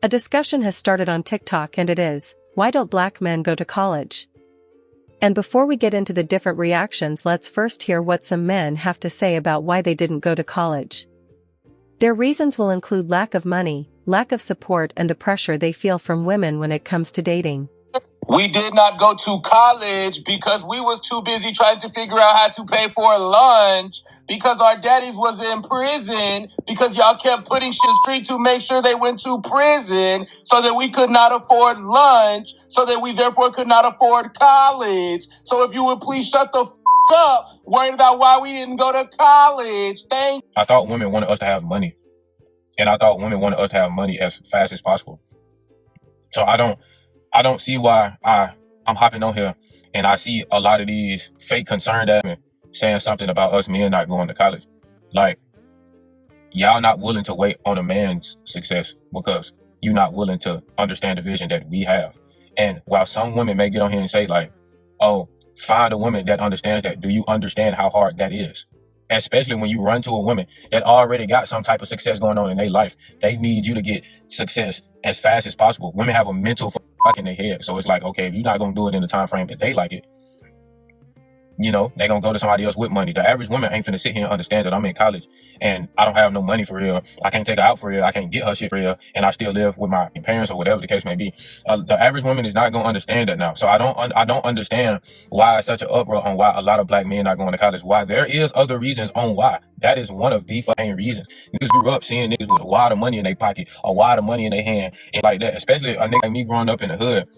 A discussion has started on TikTok and it is, why don't black men go to college? And before we get into the different reactions, let's first hear what some men have to say about why they didn't go to college. Their reasons will include lack of money, lack of support, and the pressure they feel from women when it comes to dating. We did not go to college because we was too busy trying to figure out how to pay for lunch, because our daddies was in prison, because y'all kept putting shit in the street to make sure they went to prison so that we could not afford lunch, so that we therefore could not afford college. So if you would please shut the up, worried about why we didn't go to college. I thought women wanted us to have money. And I thought women wanted us to have money as fast as possible. So I don't see why I'm hopping on here and I see a lot of these fake concerned women saying something about us men not going to college. Like, y'all not willing to wait on a man's success because you're not willing to understand the vision that we have. And while some women may get on here and say like, oh, find a woman that understands that, do you understand how hard that is? Especially when you run to a woman that already got some type of success going on in their life. They need you to get success as fast as possible. Women have a mental fuck in their head. So it's like, okay, if you're not going to do it in the time frame that they like it, you know, they're going to go to somebody else with money. The average woman ain't finna sit here and understand that I'm in college and I don't have no money for real. I can't take her out for real. I can't get her shit for real. And I still live with my parents or whatever the case may be. The average woman is not going to understand that now. So I don't understand why it's such an uproar on why a lot of black men not going to college. Why there is other reasons on why. That is one of the main reasons. Niggas grew up seeing niggas with a wad of money in their pocket, a wad of money in their hand, and like that, especially a nigga like me growing up in the hood.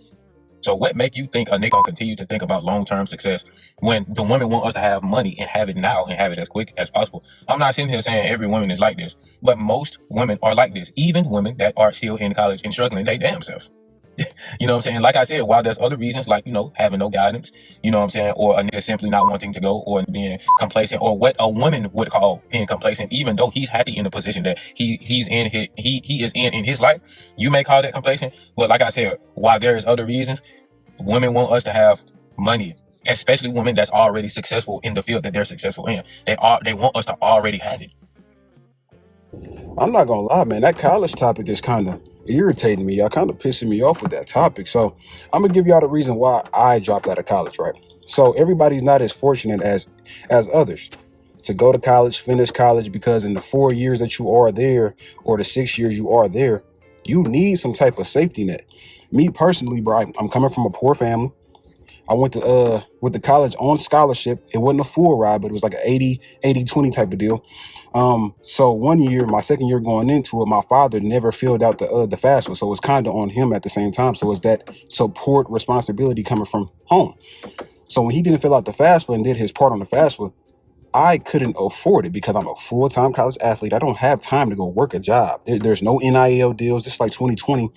So what make you think a nigga gonna continue to think about long-term success when the women want us to have money and have it now and have it as quick as possible? I'm not sitting here saying every woman is like this, but most women are like this. Even women that are still in college and struggling, they damn self. You know what I'm saying? Like I said, while there's other reasons like, you know, having no guidance, you know what I'm saying? Or a nigga simply not wanting to go or being complacent, or what a woman would call being complacent, even though he's happy in the position that he is in his life. You may call that complacent, but like I said, while there is other reasons, women want us to have money, especially women that's already successful in the field that they're successful in. They want us to already have it. I'm not gonna lie, man, that college topic is kind of irritating me. Y'all kind of pissing me off with that topic. So I'm gonna give y'all the reason why I dropped out of college, right? So everybody's not as fortunate as others to go to college, finish college, because in the 4 years that you are there, or the 6 years you are there, you need some type of safety net. Me personally, bro, I'm coming from a poor family. I went to college on scholarship. It wasn't a full ride, but it was like an 80-20 type of deal. So one year, my second year going into it, my father never filled out the FAFSA, so it was kind of on him at the same time. So it's that support responsibility coming from home. So when he didn't fill out the FAFSA and did his part on the FAFSA, I couldn't afford it because I'm a full-time college athlete. I don't have time to go work a job. There's no NIL deals. It's like 2020.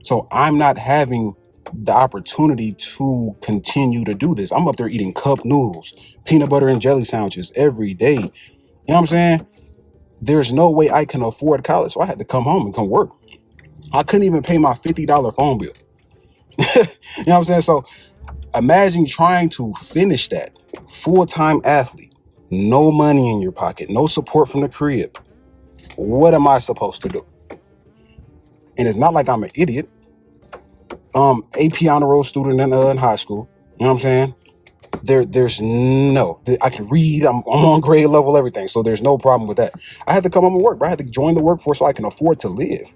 So I'm not having the opportunity to continue to do this. I'm up there eating cup noodles, peanut butter and jelly sandwiches every day. You know what I'm saying? There's no way I can afford college. So I had to come home and come work. I couldn't even pay my $50 phone bill. You know what I'm saying? So imagine trying to finish that. Full-time athlete, no money in your pocket, no support from the crib. What am I supposed to do? And it's not like I'm an idiot. AP honor roll student in high school. You know what I'm saying? I can read. I'm on grade level, everything. So there's no problem with that. I had to come home and work, but I had to join the workforce so I can afford to live.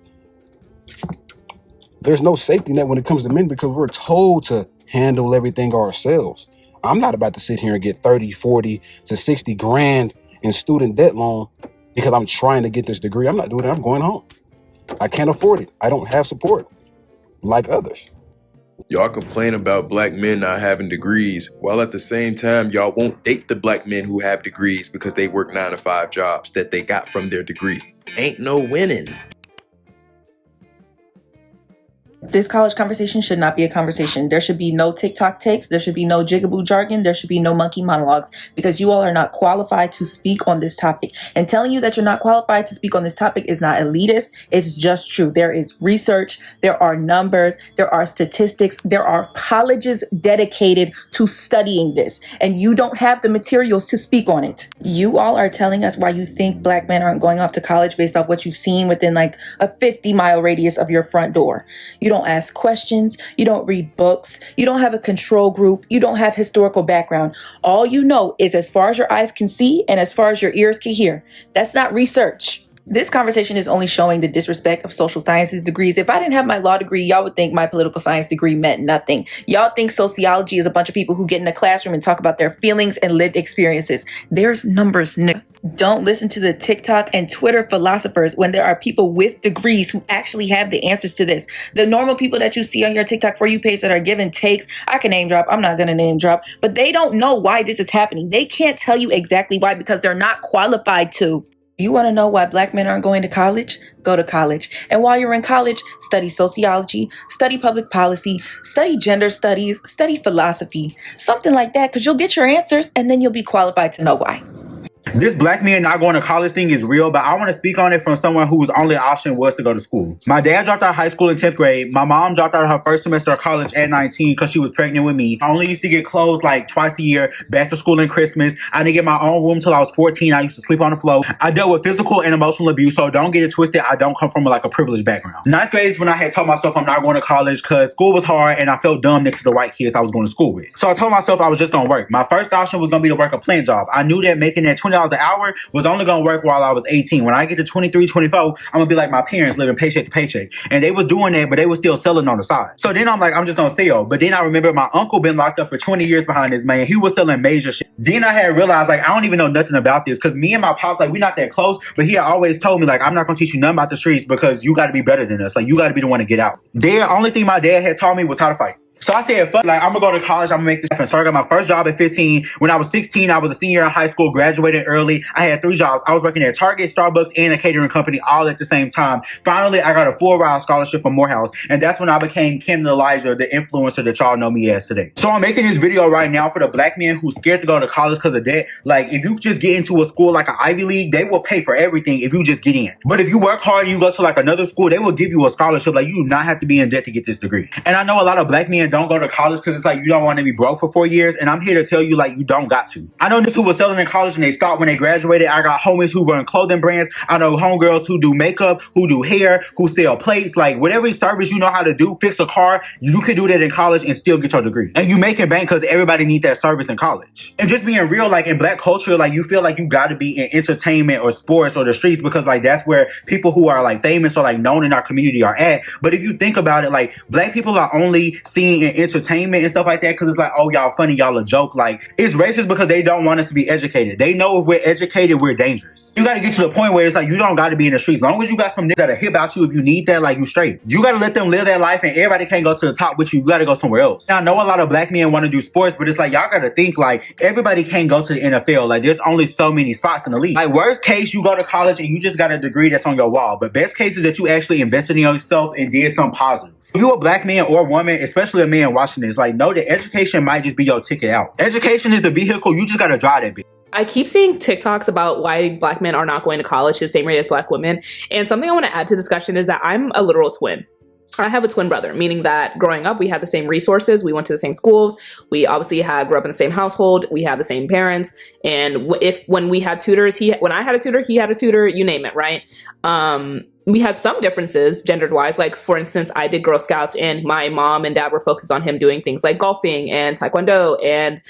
There's no safety net when it comes to men because we're told to handle everything ourselves. I'm not about to sit here and get 30, 40 to 60 grand in student debt loan because I'm trying to get this degree. I'm not doing it. I'm going home. I can't afford it. I don't have support like others. Y'all complain about black men not having degrees, while at the same time, y'all won't date the black men who have degrees because they work 9 to 5 jobs that they got from their degree. Ain't no winning. This college conversation should not be a conversation. There should be no TikTok takes. There should be no jigaboo jargon. There should be no monkey monologues, because you all are not qualified to speak on this topic. And telling you that you're not qualified to speak on this topic is not elitist. It's just true. There is research. There are numbers. There are statistics. There are colleges dedicated to studying this. And you don't have the materials to speak on it. You all are telling us why you think Black men aren't going off to college based off what you've seen within like a 50-mile radius of your front door. You don't ask questions. You don't read books. You don't have a control group. You don't have historical background. All you know is as far as your eyes can see and as far as your ears can hear. That's not research. This conversation is only showing the disrespect of social sciences degrees. If I didn't have my law degree, y'all would think my political science degree meant nothing. Y'all think sociology is a bunch of people who get in a classroom and talk about their feelings and lived experiences. There's numbers. Don't listen to the TikTok and Twitter philosophers when there are people with degrees who actually have the answers to this. The normal people that you see on your TikTok For You page that are giving takes, I can name drop, I'm not going to name drop, but they don't know why this is happening. They can't tell you exactly why because they're not qualified to. You want to know why Black men aren't going to college? Go to college. And while you're in college, study sociology, study public policy, study gender studies, study philosophy, something like that, because you'll get your answers and then you'll be qualified to know why. This Black men not going to college thing is real, but I want to speak on it from someone whose only option was to go to school. My dad dropped out of high school in 10th grade. My mom dropped out of her first semester of college at 19 because she was pregnant with me. I only used to get clothes like twice a year, back to school and Christmas. I didn't get my own room till I was 14. I used to sleep on the floor. I dealt with physical and emotional abuse, so don't get it twisted. I don't come from like a privileged background. 9th grade is when I had told myself I'm not going to college because school was hard and I felt dumb next to the white kids I was going to school with. So I told myself I was just going to work. My first option was going to be to work a plant job. I knew that making that $20 an hour was only going to work while I was 18. When I get to 23, 24, I'm going to be like my parents living paycheck to paycheck. And they was doing that, but they was still selling on the side. So then I'm like, I'm just going to sell. But then I remember my uncle been locked up for 20 years behind this man. He was selling major shit. Then I had realized, like, I don't even know nothing about this because me and my pops, like, we not that close. But he had always told me, like, I'm not going to teach you nothing about the streets because you got to be better than us. Like, you got to be the one to get out. The only thing my dad had taught me was how to fight. So I said, fuck, like, I'm going to go to college. I'm going to make this happen. So I got my first job at 15. When I was 16, I was a senior in high school, graduated early. I had 3 jobs. I was working at Target, Starbucks, and a catering company all at the same time. Finally, I got a full-ride scholarship from Morehouse. And that's when I became Camden Elijah, the influencer that y'all know me as today. So I'm making this video right now for the Black men who's scared to go to college because of that. Like, if you just get into a school like an Ivy League, they will pay for everything if you just get in. But if you work hard and you go to like another school, they will give you a scholarship. Like, you do not have to be in debt to get this degree. And I know a lot of Black men don't go to college because it's like you don't want to be broke for 4 years, and I'm here to tell you, like, you don't got to. I know niggas who was selling in college and they stopped when they graduated. I got homies who run clothing brands. I know homegirls who do makeup, who do hair, who sell plates. Like, whatever service you know how to do, fix a car, you can do that in college and still get your degree. And you make it bank because everybody needs that service in college. And just being real, like, in Black culture, like, you feel like you got to be in entertainment or sports or the streets because, like, that's where people who are, like, famous or, like, known in our community are at. But if you think about it, like, Black people are only seen in entertainment and stuff like that because it's like, oh, y'all funny, y'all a joke. Like, it's racist because they don't want us to be educated. They know if we're educated, we're dangerous. You got to get to the point where it's like, you don't got to be in the streets. As long as you got some niggas that'll hit about you if you need that, like, you straight. You got to let them live that life, and everybody can't go to the top with you. You got to go somewhere else. Now, I know a lot of Black men want to do sports, but it's like, y'all got to think, like, everybody can't go to the NFL. Like, there's only so many spots in the league. Like, worst case, you go to college and you just got a degree that's on your wall. But best case is that you actually invested in yourself and did something positive. If you're a Black man or woman, especially a man watching this, like, know that education might just be your ticket out. Education is the vehicle. You just got to drive that bitch. I keep seeing TikToks about why Black men are not going to college the same rate as Black women. And something I want to add to the discussion is that I'm a literal twin. I have a twin brother, meaning that growing up, we had the same resources. We went to the same schools. We obviously grew up in the same household. We had the same parents. And when we had tutors, when I had a tutor, he had a tutor, you name it, right? We had some differences gendered wise. Like, for instance, I did Girl Scouts and my mom and dad were focused on him doing things like golfing and taekwondo and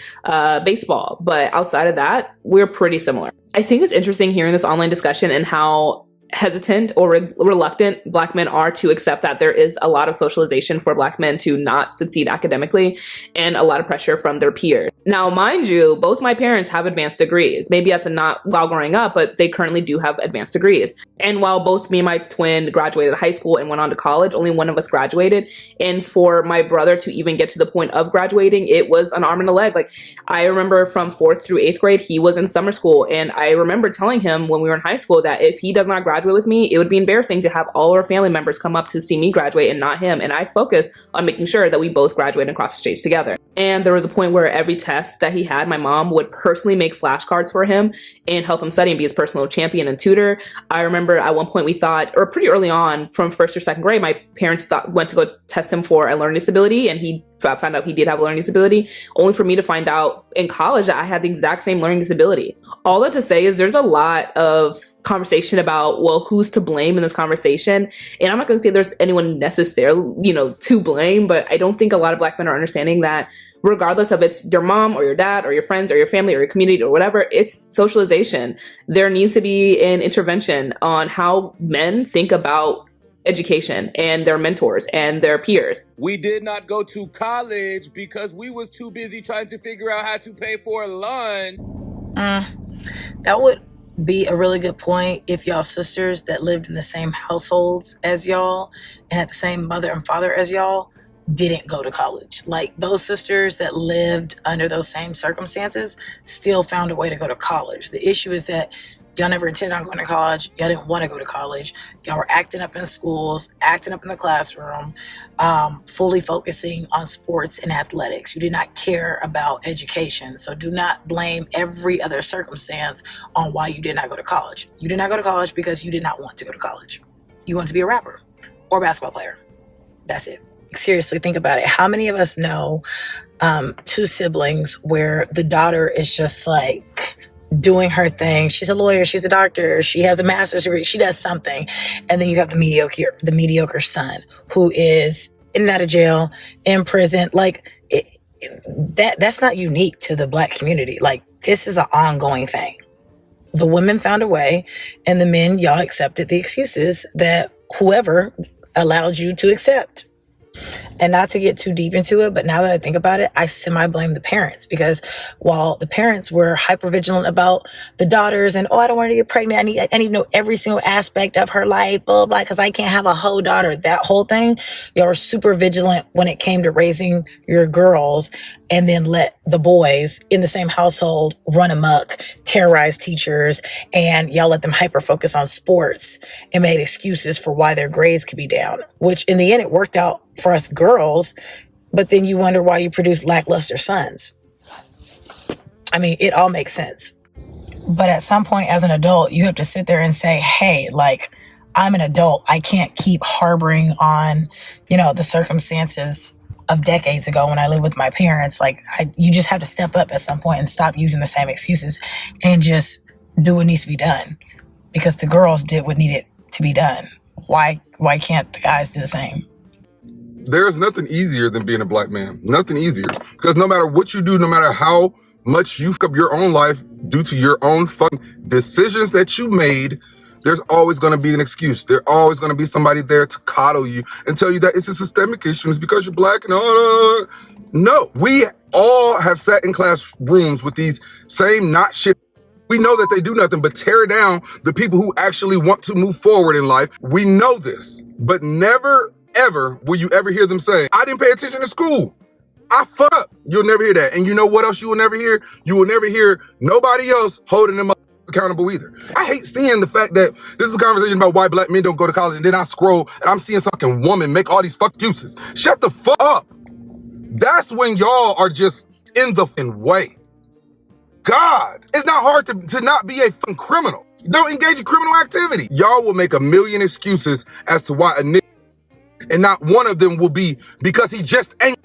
baseball. But outside of that, we're pretty similar. I think it's interesting hearing this online discussion and how hesitant or reluctant Black men are to accept that there is a lot of socialization for Black men to not succeed academically and a lot of pressure from their peers. Now, mind you, both my parents have advanced degrees, maybe not while growing up, but they currently do have advanced degrees. And while both me and my twin graduated high school and went on to college, only one of us graduated. And for my brother to even get to the point of graduating, it was an arm and a leg. Like, I remember from 4th through 8th grade, he was in summer school. And I remember telling him when we were in high school that if he does not graduate graduate with me, it would be embarrassing to have all our family members come up to see me graduate and not him. And I focus on making sure that we both graduate and cross the stage together. And there was a point where every test that he had, my mom would personally make flashcards for him and help him study and be his personal champion and tutor. I remember at one point we thought, or pretty early on from first or second grade, my parents went to go test him for a learning disability, and he found out he did have a learning disability, only for me to find out in college that I had the exact same learning disability. All that to say is there's a lot of conversation about, well, who's to blame in this conversation? And I'm not going to say there's anyone necessarily, to blame, but I don't think a lot of Black men are understanding that regardless of it's your mom or your dad or your friends or your family or your community or whatever, it's socialization. There needs to be an intervention on how men think about education and their mentors and their peers. We did not go to college because we was too busy trying to figure out how to pay for lunch. That would be a really good point if y'all sisters that lived in the same households as y'all and had the same mother and father as y'all didn't go to college. Like, those sisters that lived under those same circumstances still found a way to go to college. The issue is that y'all never intended on going to college. Y'all didn't want to go to college. Y'all were acting up in schools, acting up in the classroom, fully focusing on sports and athletics. You did not care about education. So do not blame every other circumstance on why you did not go to college. You did not go to college because you did not want to go to college. You want to be a rapper or a basketball player. That's it. Seriously, think about it. How many of us know two siblings where the daughter is just like doing her thing? She's a lawyer, she's a doctor, she has a master's degree, she does something. And then you have the mediocre son who is in and out of jail, in prison. Like, that's not unique to the Black community. Like, this is an ongoing thing. The women found a way, and the men, y'all accepted the excuses that whoever allowed you to accept. And not to get too deep into it, but now that I think about it, I semi-blame the parents, because while the parents were hyper-vigilant about the daughters and, I don't want her to get pregnant, I need to know every single aspect of her life, blah, blah, blah, because I can't have a whole daughter, that whole thing, y'all were super vigilant when it came to raising your girls, and then let the boys in the same household run amok, terrorize teachers, and y'all let them hyper-focus on sports and made excuses for why their grades could be down, which in the end, it worked out for us girls, but then you wonder why you produce lackluster sons. I mean, it all makes sense. But at some point as an adult, you have to sit there and say, hey, like, I'm an adult. I can't keep harboring on, the circumstances of decades ago when I lived with my parents. Like, you just have to step up at some point and stop using the same excuses and just do what needs to be done, because the girls did what needed to be done. Why can't the guys do the same? There's nothing easier than being a Black man. Nothing easier. Because no matter what you do, no matter how much you fuck up your own life due to your own fucking decisions that you made, there's always going to be an excuse. There's always going to be somebody there to coddle you and tell you that it's a systemic issue. It's because you're Black. No, we all have sat in classrooms with these same not shit. We know that they do nothing but tear down the people who actually want to move forward in life. We know this, but never ever will you ever hear them say, I didn't pay attention to school, I fucked up. You'll never hear that. And you know what else you will never hear? You will never hear nobody else holding them up accountable either. I hate seeing the fact that this is a conversation about why Black men don't go to college, and then I scroll and I'm seeing some fucking woman make all these fuck excuses. Shut the fuck up. That's when y'all are just in the fucking way. God, it's not hard to not be a fucking criminal. Don't engage in criminal activity. Y'all will make a million excuses as to why a nigga, and not one of them will be because he just ain't.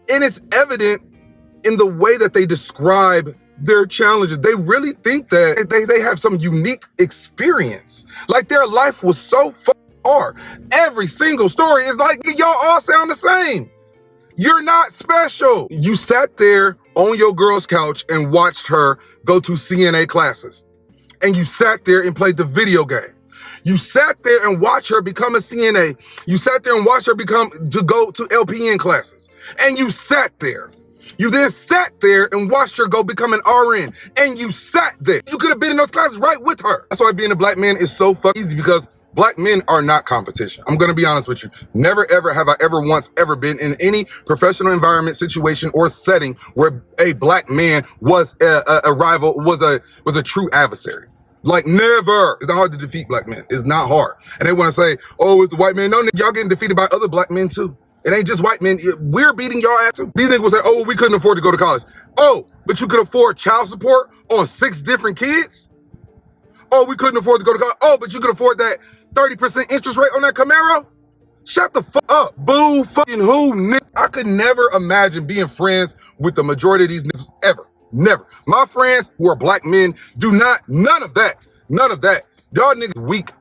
And it's evident in the way that they describe their challenges. They really think that they have some unique experience. Like their life was so fucking hard. Every single story is like, y'all all sound the same. You're not special. You sat there on your girl's couch and watched her go to CNA classes. And you sat there and played the video game. You sat there and watched her become a CNA. You sat there and watched her go to LPN classes. And you sat there. You then sat there and watched her go become an RN. And you sat there. You could have been in those classes right with her. That's why being a Black man is so fucking easy, because Black men are not competition. I'm going to be honest with you. Never, ever have I ever once ever been in any professional environment, situation, or setting where a Black man was a rival, was a true adversary. Like, never. It's not hard to defeat black men. It's not hard. And they want to say, oh, it's the white man. No, nigga, y'all getting defeated by other black men too. It ain't just white men. We're beating y'all ass too. These niggas will say, oh, we couldn't afford to go to college. Oh, but you could afford child support on 6 different kids? Oh, we couldn't afford to go to college. Oh, but you could afford that 30% interest rate on that Camaro? Shut the fuck up. Boo fucking who, nigga? I could never imagine being friends with the majority of these niggas ever. Never. My friends who are black men do not, none of that. None of that. Y'all niggas weak,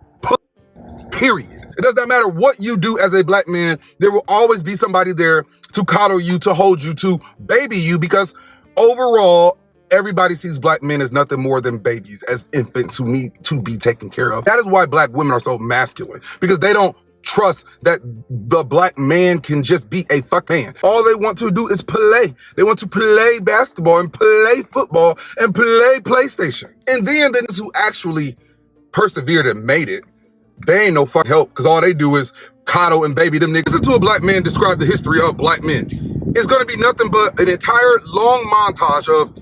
period. It does not matter what you do as a black man. There will always be somebody there to coddle you, to hold you, to baby you, because overall, everybody sees black men as nothing more than babies, as infants who need to be taken care of. That is why black women are so masculine, because they don't trust that the black man can just be a fuck man. All they want to do is play. They want to play basketball and play football and play PlayStation. And then the niggas who actually persevered and made it, they ain't no fuck help, because all they do is coddle and baby them niggas. Listen to a black man describe the history of black men. It's gonna be nothing but an entire long montage of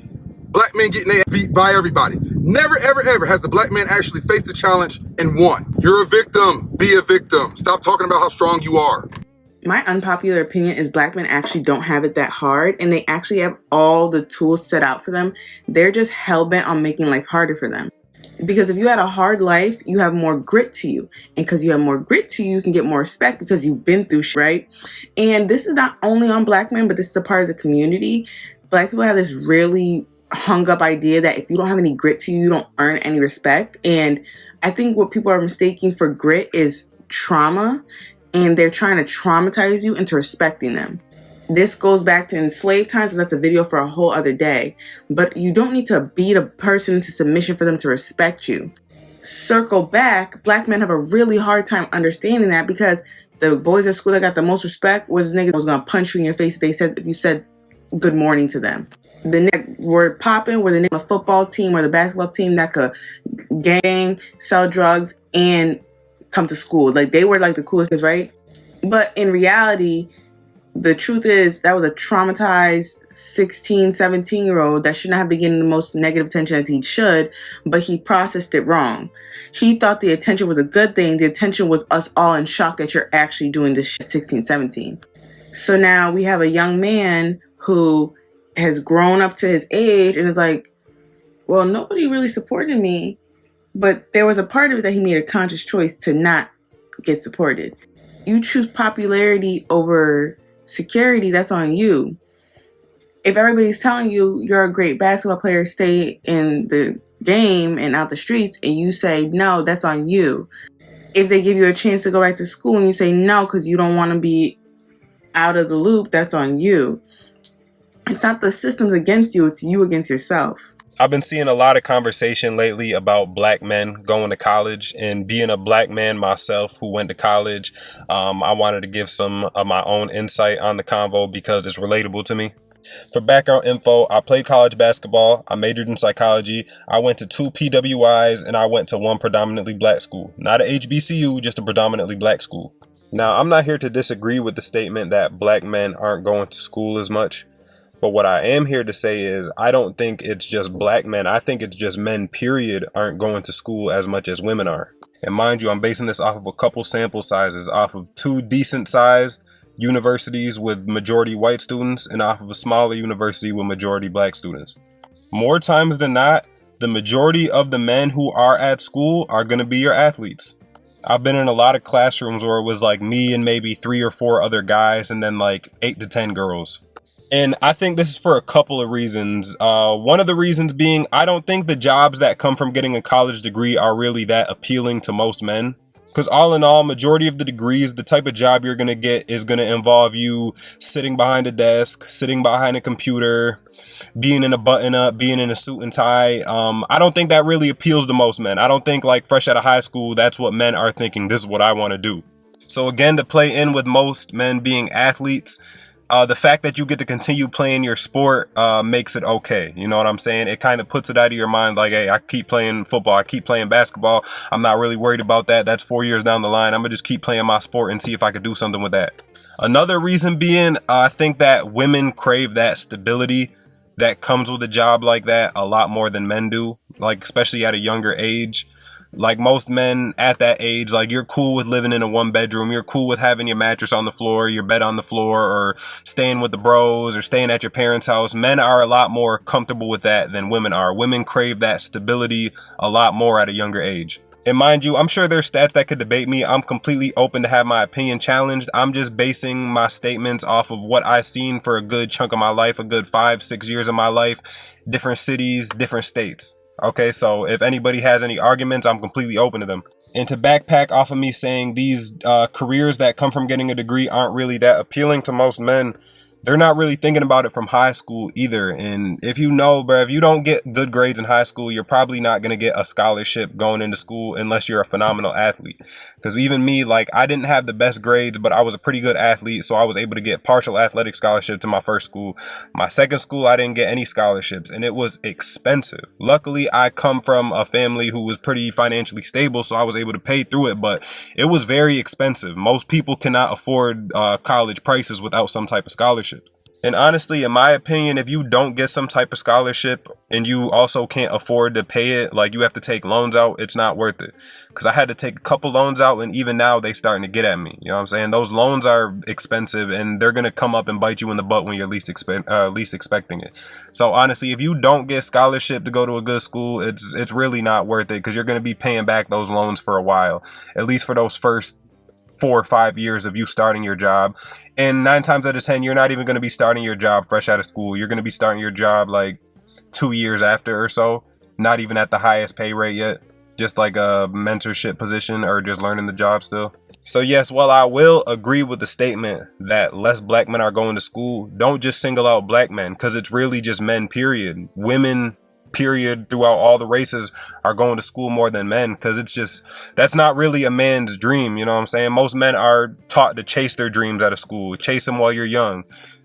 black men getting their ass beat by everybody. Never, ever, ever has the black man actually faced a challenge and won. You're a victim. Be a victim. Stop talking about how strong you are. My unpopular opinion is black men actually don't have it that hard, and they actually have all the tools set out for them. They're just hell-bent on making life harder for them. Because if you had a hard life, you have more grit to you. And because you have more grit to you, you can get more respect because you've been through shit, right? And this is not only on black men, but this is a part of the community. Black people have this really hung up idea that if you don't have any grit to you, you don't earn any respect. And I think what people are mistaking for grit is trauma, and they're trying to traumatize you into respecting them. This goes back to enslaved times, and that's a video for a whole other day. But you don't need to beat a person into submission for them to respect you. Circle back, black men have a really hard time understanding that, because the boys at school that got the most respect was niggas that was gonna punch you in your face if you said good morning to them. The niggas were popping were the niggas on the football team or the basketball team that could gang, sell drugs, and come to school. Like, they were like the coolest kids, right? But in reality, the truth is that was a traumatized 16, 17-year-old that should not have been getting the most negative attention as he should, but he processed it wrong. He thought the attention was a good thing. The attention was us all in shock that you're actually doing this shit 16, 17. So now we have a young man who has grown up to his age and is like, well, nobody really supported me, but there was a part of it that he made a conscious choice to not get supported. You choose popularity over security, that's on you. If everybody's telling you you're a great basketball player, stay in the game and out the streets, and you say no, that's on you. If they give you a chance to go back to school and you say no because you don't want to be out of the loop, that's on you. It's not the systems against you, it's you against yourself. I've been seeing a lot of conversation lately about black men going to college, and being a black man myself who went to college, I wanted to give some of my own insight on the convo because it's relatable to me. For background info, I played college basketball, I majored in psychology, I went to 2 PWIs, and I went to 1 predominantly black school. Not a HBCU, just a predominantly black school. Now, I'm not here to disagree with the statement that black men aren't going to school as much. But what I am here to say is I don't think it's just black men. I think it's just men, period, aren't going to school as much as women are. And mind you, I'm basing this off of a couple sample sizes, off of 2 decent sized universities with majority white students and off of a smaller university with majority black students. More times than not, the majority of the men who are at school are going to be your athletes. I've been in a lot of classrooms where it was like me and maybe 3 or 4 other guys and then like 8 to 10 girls. And I think this is for a couple of reasons. One of the reasons being, I don't think the jobs that come from getting a college degree are really that appealing to most men. Because all in all, majority of the degrees, the type of job you're going to get is going to involve you sitting behind a desk, sitting behind a computer, being in a button up, being in a suit and tie. I don't think that really appeals to most men. I don't think like fresh out of high school, that's what men are thinking. This is what I want to do. So again, to play in with most men being athletes, the fact that you get to continue playing your sport makes it okay. You know what I'm saying? It kind of puts it out of your mind like, hey, I keep playing football. I keep playing basketball. I'm not really worried about that. That's 4 years down the line. I'm going to just keep playing my sport and see if I could do something with that. Another reason being, I think that women crave that stability that comes with a job like that a lot more than men do, like especially at a younger age. Like most men at that age, like you're cool with living in a 1-bedroom. You're cool with having your mattress on the floor, your bed on the floor, or staying with the bros or staying at your parents' house. Men are a lot more comfortable with that than women are. Women crave that stability a lot more at a younger age. And mind you, I'm sure there's stats that could debate me. I'm completely open to have my opinion challenged. I'm just basing my statements off of what I've seen for a good chunk of my life, a good 5-6 years of my life, different cities, different states. Okay, so if anybody has any arguments, I'm completely open to them. And to backpack off of me saying these careers that come from getting a degree aren't really that appealing to most men, they're not really thinking about it from high school either. And if you know, bro, if you don't get good grades in high school, you're probably not going to get a scholarship going into school unless you're a phenomenal athlete. Because even me, like, I didn't have the best grades, but I was a pretty good athlete, so I was able to get partial athletic scholarship to my first school. My second school, I didn't get any scholarships, and it was expensive. Luckily, I come from a family who was pretty financially stable, so I was able to pay through it, but it was very expensive. Most people cannot afford college prices without some type of scholarship. And honestly, in my opinion, if you don't get some type of scholarship and you also can't afford to pay it, like you have to take loans out, it's not worth it. Because I had to take a couple loans out, and even now they starting to get at me. You know what I'm saying? Those loans are expensive, and they're going to come up and bite you in the butt when you're least expecting it. So honestly, if you don't get scholarship to go to a good school, it's really not worth it, because you're going to be paying back those loans for a while, at least for those first 4 or 5 years of you starting your job. And 9 times out of 10, you're not even going to be starting your job fresh out of school. You're going to be starting your job like 2 years after or so, not even at the highest pay rate yet, just like a mentorship position or just learning the job still. So yes, while I will agree with the statement that less black men are going to school, don't just single out black men, because it's really just men, period. Women, period, throughout all the races are going to school more than men, because it's just, that's not really a man's dream. You know what I'm saying? Most men are taught to chase their dreams out of school, chase them while you're young.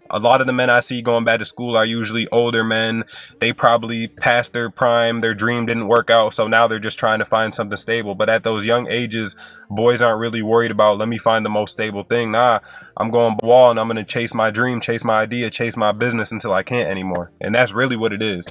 A lot of the men I see going back to school are usually older men. They probably passed their prime, their dream didn't work out, so now they're just trying to find something stable. But at those young ages, boys aren't really worried about, let me find the most stable thing. Nah, I'm going wall and I'm going to chase my dream, chase my idea, chase my business until I can't anymore. And that's really what it is.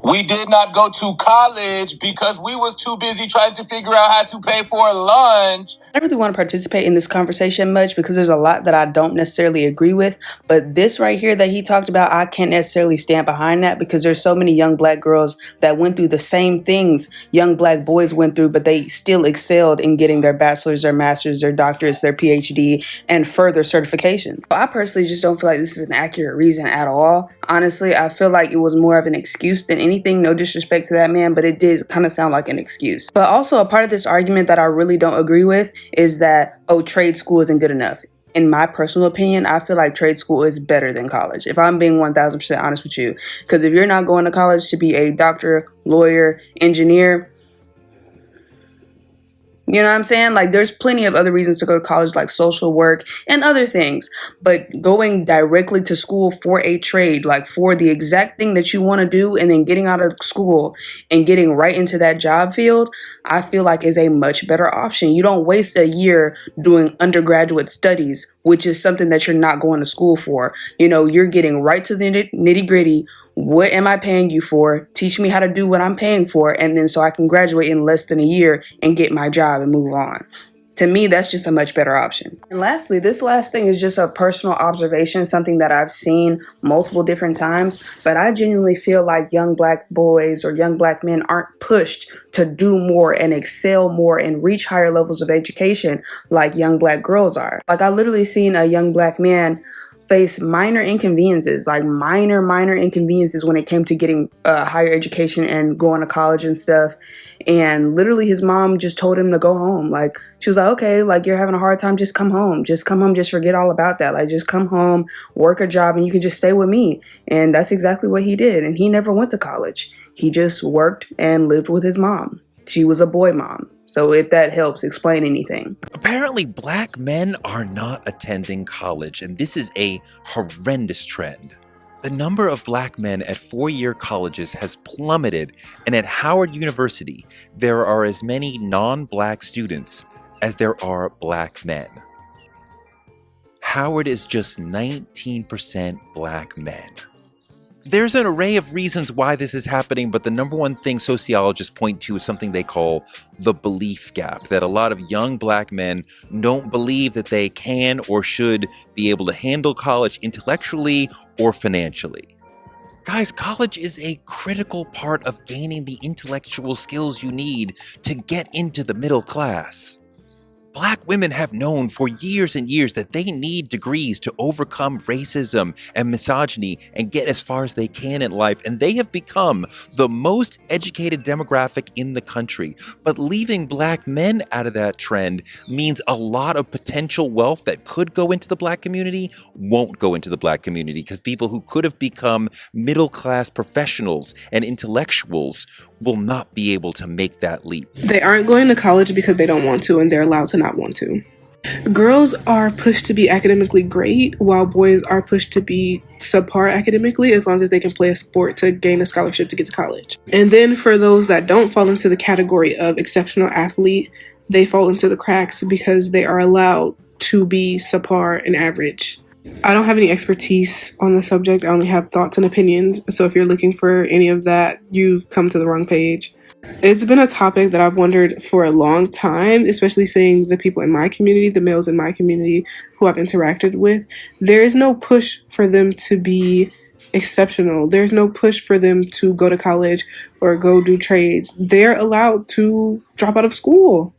We did not go to college because we was too busy trying to figure out how to pay for lunch. I really want to participate in this conversation much because there's a lot that I don't necessarily agree with. But this right here that he talked about, I can't necessarily stand behind that, because there's so many young black girls that went through the same things young black boys went through, but they still excelled in getting their bachelor's, their master's, their doctorates, their PhD, and further certifications. So I personally just don't feel like this is an accurate reason at all. Honestly, I feel like it was more of an excuse than anything. No disrespect to that man, but it did kind of sound like an excuse. But also a part of this argument that I really don't agree with is that, oh, trade school isn't good enough. In my personal opinion, I feel like trade school is better than college, if I'm being 1000% honest with you. Because if you're not going to college to be a doctor, lawyer, engineer, you know what I'm saying? Like, there's plenty of other reasons to go to college, like social work and other things. But going directly to school for a trade, like for the exact thing that you want to do, and then getting out of school and getting right into that job field, I feel like is a much better option. You don't waste a year doing undergraduate studies, which is something that you're not going to school for. You know, you're getting right to the nitty gritty. What am I paying you for? Teach me how to do what I'm paying for, and then so I can graduate in less than a year and get my job and move on. To me, that's just a much better option. And lastly, this last thing is just a personal observation, something that I've seen multiple different times, but I genuinely feel like young black boys or young black men aren't pushed to do more and excel more and reach higher levels of education like young black girls are. Like, I literally seen a young black man face minor inconveniences, like minor inconveniences when it came to getting higher education and going to college and stuff. And literally his mom just told him to go home. Like, she was like, okay, like, you're having a hard time, just come home. Just come home, just forget all about that. Like, just come home, work a job, and you can just stay with me. And that's exactly what he did. And he never went to college. He just worked and lived with his mom. She was a boy mom. So if that helps explain anything. Apparently, black men are not attending college, and this is a horrendous trend. The number of black men at four-year colleges has plummeted, and at Howard University, there are as many non-black students as there are black men. Howard is just 19% black men. There's an array of reasons why this is happening, but the number one thing sociologists point to is something they call the belief gap, that a lot of young Black men don't believe that they can or should be able to handle college intellectually or financially. Guys, college is a critical part of gaining the intellectual skills you need to get into the middle class. Black women have known for years and years that they need degrees to overcome racism and misogyny and get as far as they can in life, and they have become the most educated demographic in the country. But leaving Black men out of that trend means a lot of potential wealth that could go into the Black community won't go into the Black community, because people who could have become middle-class professionals and intellectuals will not be able to make that leap. They aren't going to college because they don't want to, and they're allowed to not want to. Girls are pushed to be academically great, while boys are pushed to be subpar academically as long as they can play a sport to gain a scholarship to get to college. And then for those that don't fall into the category of exceptional athlete, they fall into the cracks because they are allowed to be subpar and average. I don't have any expertise on the subject. I only have thoughts and opinions. So if you're looking for any of that, you've come to the wrong page. It's been a topic that I've wondered for a long time, especially seeing the people in my community, the males in my community who I've interacted with. There is no push for them to be exceptional. There's no push for them to go to college or go do trades. They're allowed to drop out of school.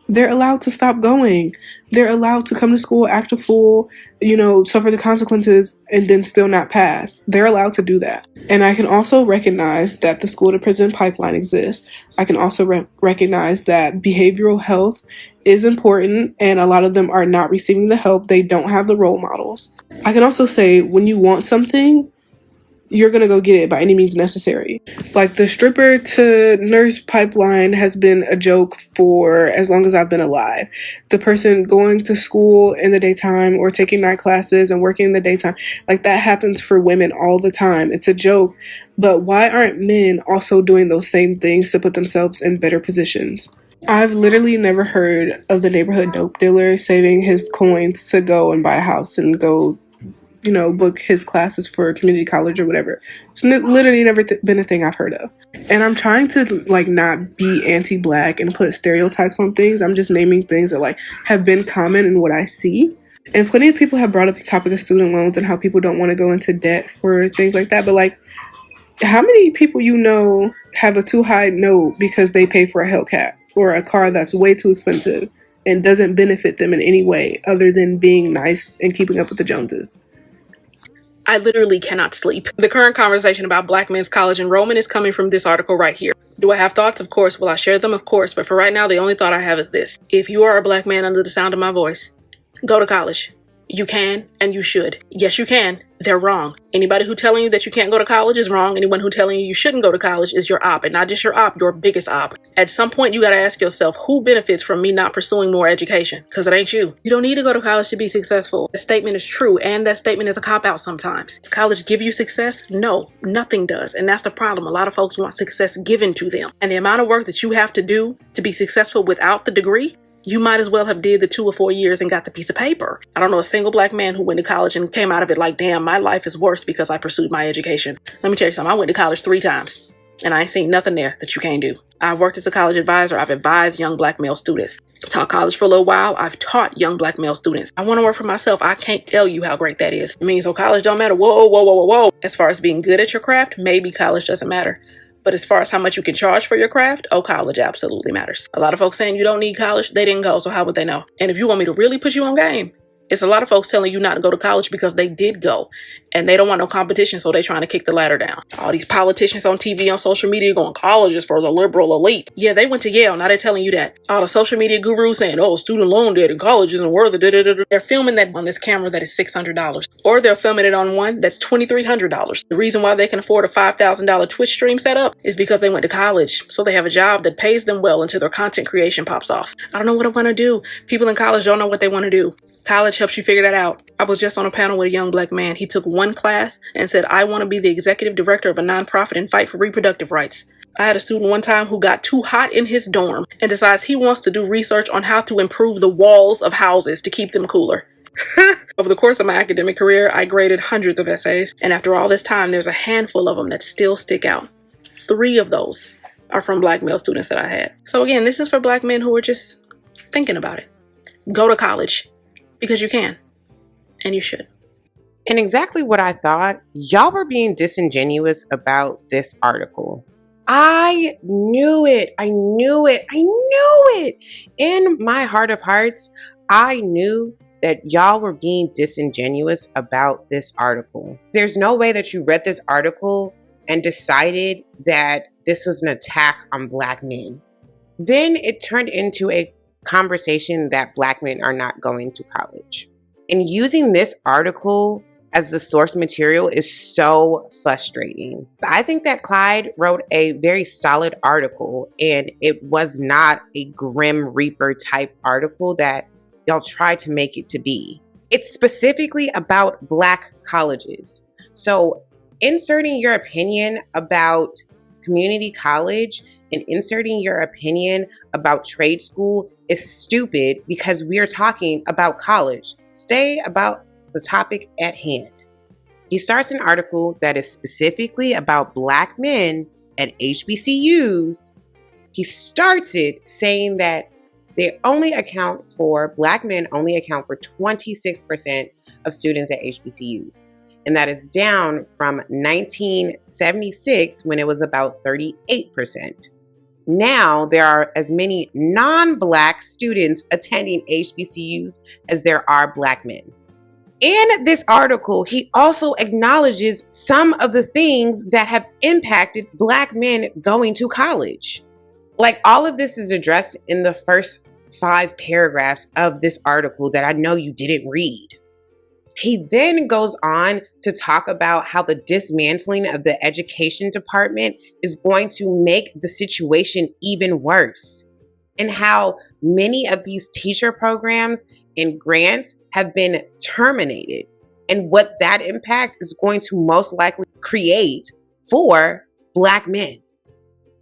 They're allowed to stop going. They're allowed to come to school, act a fool, suffer the consequences, and then still not pass. They're allowed to do that. And I can also recognize that the school to prison pipeline exists. I can also recognize that behavioral health is important, and a lot of them are not receiving the help. They don't have the role models. I can also say when you want something, you're going to go get it by any means necessary. Like the stripper to nurse pipeline has been a joke for as long as I've been alive. The person going to school in the daytime or taking night classes and working in the daytime, like that happens for women all the time. It's a joke. But why aren't men also doing those same things to put themselves in better positions? I've literally never heard of the neighborhood dope dealer saving his coins to go and buy a house and go book his classes for community college or whatever. It's literally never been a thing I've heard of. And I'm trying to not be anti-Black and put stereotypes on things. I'm just naming things that have been common in what I see. And plenty of people have brought up the topic of student loans and how people don't want to go into debt for things like that. But how many people have a too high note because they pay for a Hellcat or a car that's way too expensive and doesn't benefit them in any way other than being nice and keeping up with the Joneses? I literally cannot sleep. The current conversation about Black men's college enrollment is coming from this article right here. Do I have thoughts? Of course. Will I share them? Of course. But for right now, the only thought I have is this. If you are a Black man under the sound of my voice, go to college. You can and you should. Yes, you can. They're wrong. Anybody who telling you that you can't go to college is wrong. Anyone who telling you you shouldn't go to college is your op, and not just your op, your biggest op. At some point, you got to ask yourself, who benefits from me not pursuing more education? Because it ain't you. You don't need to go to college to be successful. That statement is true, and that statement is a cop-out sometimes. Does college give you success? No, nothing does. And that's the problem. A lot of folks want success given to them. And the amount of work that you have to do to be successful without the degree, you might as well have did the 2 or 4 years and got the piece of paper. I don't know a single Black man who went to college and came out of it like, damn, my life is worse because I pursued my education. Let me tell you something. I went to college 3 times and I ain't seen nothing there that you can't do. I worked as a college advisor. I've advised young Black male students. Taught college for a little while. I've taught young Black male students. I want to work for myself. I can't tell you how great that is. It means so college don't matter. Whoa. As far as being good at your craft, maybe college doesn't matter. But as far as how much you can charge for your craft, college absolutely matters. A lot of folks saying you don't need college, they didn't go, so how would they know? And if you want me to really put you on game, it's a lot of folks telling you not to go to college because they did go. And they don't want no competition, so they're trying to kick the ladder down. All these politicians on TV, on social media going, college is for the liberal elite. Yeah, they went to Yale, now they're telling you that. All the social media gurus saying, student loan debt and college isn't worth it. They're filming that on this camera that is $600. Or they're filming it on one that's $2,300. The reason why they can afford a $5,000 Twitch stream setup is because they went to college. So they have a job that pays them well until their content creation pops off. I don't know what I want to do. People in college don't know what they want to do. College helps you figure that out. I was just on a panel with a young Black man. He took one class and said, I want to be the executive director of a nonprofit and fight for reproductive rights. I had a student one time who got too hot in his dorm and decides he wants to do research on how to improve the walls of houses to keep them cooler. Over the course of my academic career, I graded hundreds of essays, and after all this time, there's a handful of them that still stick out. 3 of those are from Black male students that I had. So again, this is for Black men who are just thinking about it. Go to college, because you can, and you should. And exactly what I thought, y'all were being disingenuous about this article. I knew it. I knew it. I knew it. In my heart of hearts, I knew that y'all were being disingenuous about this article. There's no way that you read this article and decided that this was an attack on Black men. Then it turned into a conversation that Black men are not going to college. And using this article as the source material is so frustrating. I think that Clyde wrote a very solid article, and it was not a Grim Reaper type article that y'all tried to make it to be. It's specifically about Black colleges. So inserting your opinion about community college and inserting your opinion about trade school is stupid because we are talking about college. Stay about the topic at hand. He starts an article that is specifically about Black men at HBCUs. He starts it saying that Black men only account for 26% of students at HBCUs. And that is down from 1976 when it was about 38%. Now there are as many non-Black students attending HBCUs as there are Black men. In this article, he also acknowledges some of the things that have impacted Black men going to college. Like, all of this is addressed in the first 5 paragraphs of this article that I know you didn't read. He then goes on to talk about how the dismantling of the education department is going to make the situation even worse, and how many of these teacher programs and grants have been terminated, and what that impact is going to most likely create for Black men.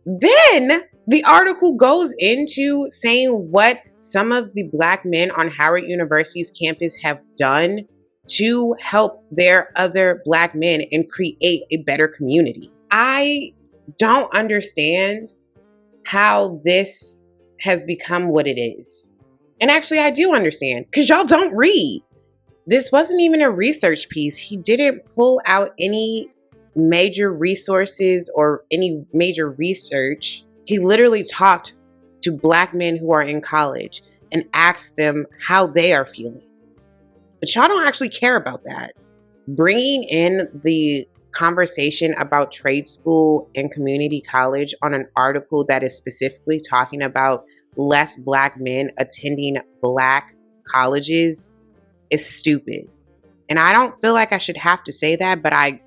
Then the article goes into saying what some of the Black men on Howard University's campus have done to help their other Black men and create a better community. I don't understand how this has become what it is. And actually, I do understand, because y'all don't read. This wasn't even a research piece. He didn't pull out any major resources or any major research. He literally talked to Black men who are in college and asked them how they are feeling. But y'all don't actually care about that. Bringing in the conversation about trade school and community college on an article that is specifically talking about less Black men attending Black colleges is stupid. And I don't feel like I should have to say that, but I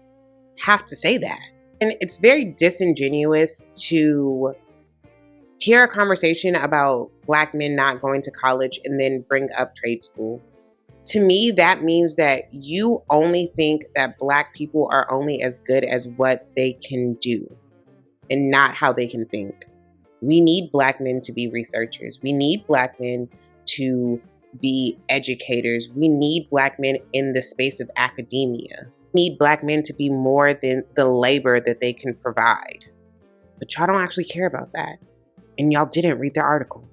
have to say that. And it's very disingenuous to hear a conversation about Black men not going to college and then bring up trade school. To me, that means that you only think that Black people are only as good as what they can do and not how they can think. We need Black men to be researchers. We need Black men to be educators. We need Black men in the space of academia. We need Black men to be more than the labor that they can provide. But y'all don't actually care about that. And y'all didn't read the article.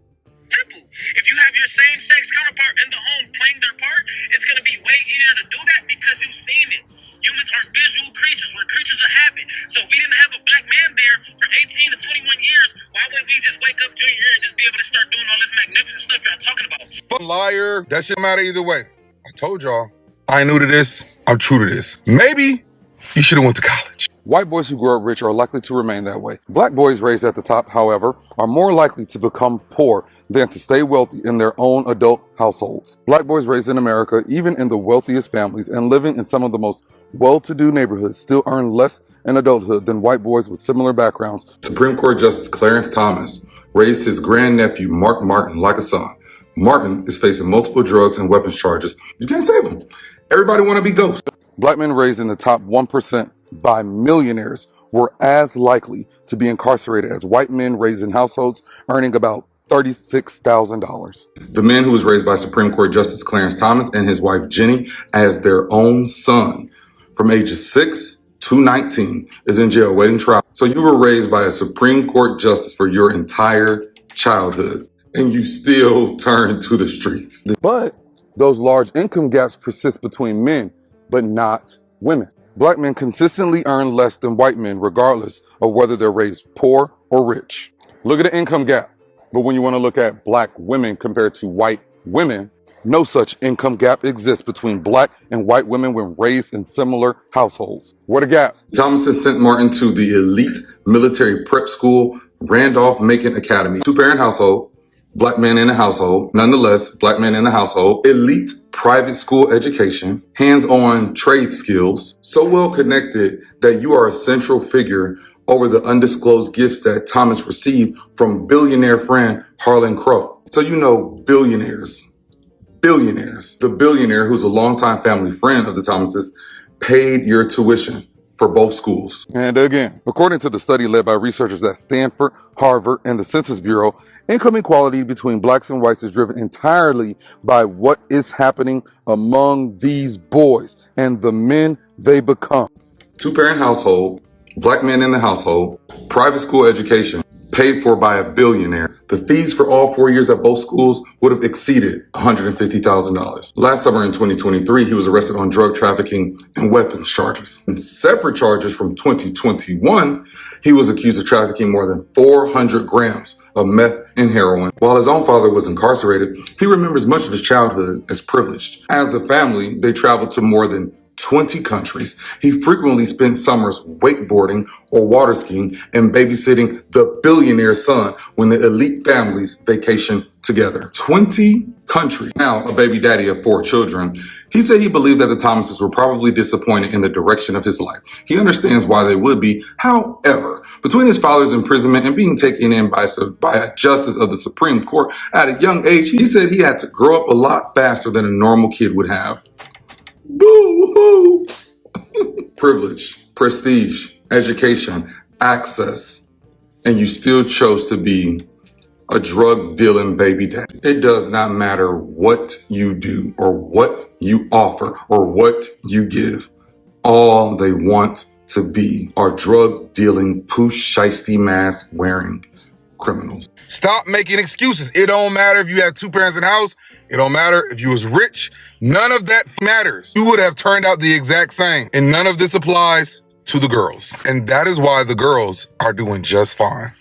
Simple. If you have your same-sex counterpart in the home playing their part, it's going to be way easier to do that because you've seen it. Humans are visual creatures. We're creatures of habit. So if we didn't have a Black man there for 18 to 21 years, why would we just wake up junior year and just be able to start doing all this magnificent stuff y'all talking about? Fuck liar. That shit matter either way. I told y'all. I ain't new to this. I'm true to this. Maybe you should have went to college. White boys who grow up rich are likely to remain that way. Black boys raised at the top, however, are more likely to become poor than to stay wealthy in their own adult households. Black boys raised in America, even in the wealthiest families and living in some of the most well-to-do neighborhoods, still earn less in adulthood than white boys with similar backgrounds. Supreme Court Justice Clarence Thomas raised his grandnephew, Mark Martin, like a son. Martin is facing multiple drugs and weapons charges. You can't save him. Everybody want to be ghosts. Black men raised in the top 1% by millionaires were as likely to be incarcerated as white men raised in households earning about $36,000. The man who was raised by Supreme Court Justice Clarence Thomas and his wife Jenny as their own son from ages 6 to 19 is in jail waiting trial. So you were raised by a Supreme Court justice for your entire childhood, and you still turn to the streets. But those large income gaps persist between men, but not women. Black men consistently earn less than white men, regardless of whether they're raised poor or rich. Look at the income gap. But when you want to look at black women compared to white women, no such income gap exists between black and white women when raised in similar households. What a gap. Thomason sent Martin to the elite military prep school, Randolph-Macon Academy. Two-parent household, black man in the household. Nonetheless, black man in the household. Elite private school education, hands-on trade skills, so well connected that you are a central figure over the undisclosed gifts that Thomas received from billionaire friend Harlan Crow. So you know billionaires. The billionaire, who's a longtime family friend of the Thomases, paid your tuition for both schools. And again, according to the study led by researchers at Stanford, Harvard, and the Census Bureau, income equality between blacks and whites is driven entirely by what is happening among these boys and the men they become. Two-parent household, black men in the household, private school education, paid for by a billionaire. The fees for all 4 years at both schools would have exceeded $150,000. Last summer in 2023, he was arrested on drug trafficking and weapons charges. In separate charges from 2021, he was accused of trafficking more than 400 grams of meth and heroin. While his own father was incarcerated, he remembers much of his childhood as privileged. As a family, they traveled to more than 20 countries. He frequently spent summers wakeboarding or water skiing and babysitting the billionaire's son when the elite families vacation together. 20 countries. Now a baby daddy of 4 children. He said he believed that the Thomases were probably disappointed in the direction of his life. He understands why they would be. However, between his father's imprisonment and being taken in by a justice of the Supreme Court at a young age, he said he had to grow up a lot faster than a normal kid would have. Boo-hoo! Privilege, prestige, education, access, and you still chose to be a drug-dealing baby daddy. It does not matter what you do or what you offer or what you give. All they want to be are drug-dealing, pooch-shiesty mask-wearing criminals. Stop making excuses. It don't matter if you have 2 parents in the house. It don't matter if you was rich. None of that matters. You would have turned out the exact same. And none of this applies to the girls. And that is why the girls are doing just fine.